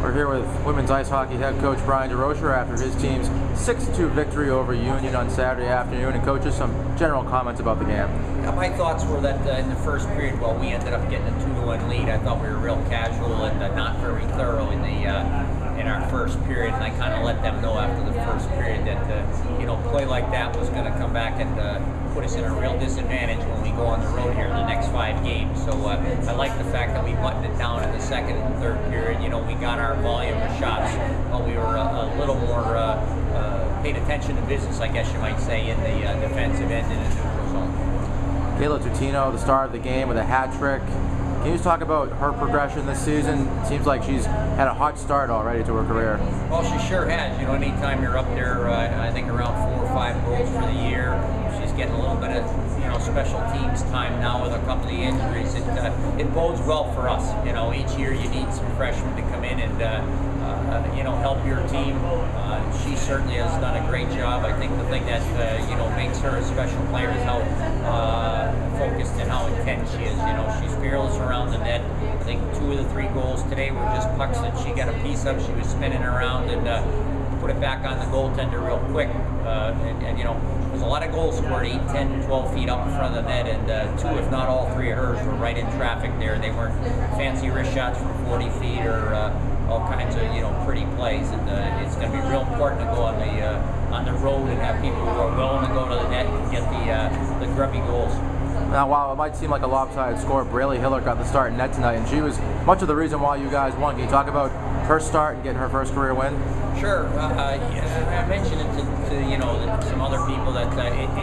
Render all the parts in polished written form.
We're here with women's ice hockey head coach Brian Durocher after his team's 6-2 victory over Union on Saturday afternoon. And coach, just some general comments about the game. Yeah, my thoughts were that in the first period, while we ended up getting a 2-1 lead, I thought we were real casual and not very thorough in our first period. And I kind of let them know after the first period that play like that was going to come back and put us in a real disadvantage when we go on the road here in the next 5 games. So I like the fact that we buttoned it down in the second and third period. We got our volume of shots, but we were a little more paid attention to business, I guess you might say, in the defensive end in the neutral zone. Kayla Tutino, the star of the game, with a hat trick. Can you just talk about her progression this season? It seems like she's had a hot start already to her career. Well, she sure has. Anytime you're up there, I think around 4 or 5 goals for the year. She's getting a little bit of special teams time now with a couple of the injuries. It bodes well for us. Each year you need some freshmen to come in and help your team. She certainly has done a great job. I think the thing that makes her a special player is how focused and how intense she is. She's fearless around the net. I think 2 of the 3 goals today were just pucks that she got a piece of. She was spinning around and put it back on the goaltender real quick. There's a lot of goals scored 8, 10, 12 feet up in front of the net, and 2, if not all 3 of hers were right in traffic there. They weren't fancy wrist shots from 40 feet or all kinds of pretty plays, and it's going to be real important to go on the road and have people who are willing to go to the net and get the grubby goals. Now, while it might seem like a lopsided score, Braylee Hiller got the start in net tonight, and she was much of the reason why you guys won. Can you talk about her start and getting her first career win? Sure. I mentioned it to some other people that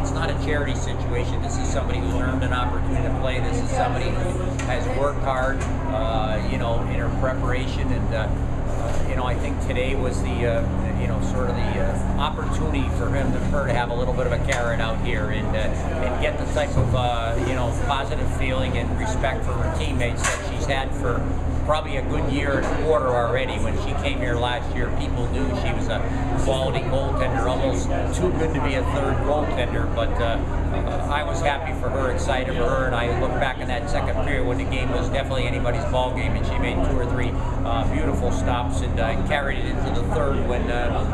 it's not a charity situation. This is somebody who's earned an opportunity to play. This is somebody who has worked hard, in her preparation, and I think today was the sort of the opportunity for her to have a little bit of a carrot out here and get the type of positive feeling and respect for her teammates that she's had for probably a good year and a quarter already. When she came here last year, people knew she was a quality goaltender, almost too good to be a third goaltender, but I was happy for her, excited for her, and I look back in that second period when the game was definitely anybody's ball game, and she made 2 or 3 beautiful stops and carried it into the third when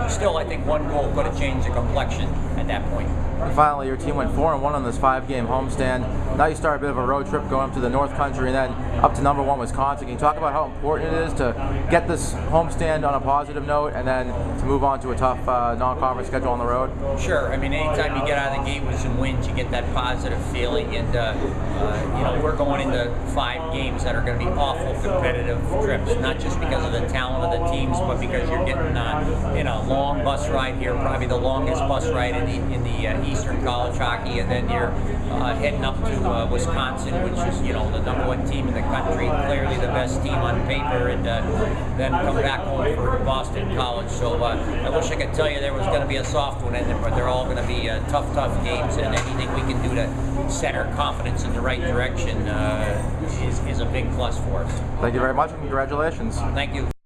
still I think 1 goal could have changed the complexion at that point. And finally, your team went 4-1 on this 5-game homestand. Now you start a bit of a road trip going up to the North Country and then up to #1 Wisconsin. Can you talk about how important it is to get this homestand on a positive note and then to move on to a tough non-conference schedule on the road? Sure. I mean, anytime you get out of the gate with some wins, you get that positive feeling, and we're going into 5 games that are going to be awful competitive trips, not just because of the talent of the teams, but because you're getting in a long bus ride here, probably the longest bus ride in the Eastern College Hockey, and then you're heading up to Wisconsin, which is the #1 team in the country, clearly the best team on paper, and then come back home for Boston College. So I wish I could tell you there was going to be a soft one in there, but they're all going to be tough games, and anything we can do to set our confidence in the right direction is a big plus for us. Thank you very much, and congratulations. Thank you.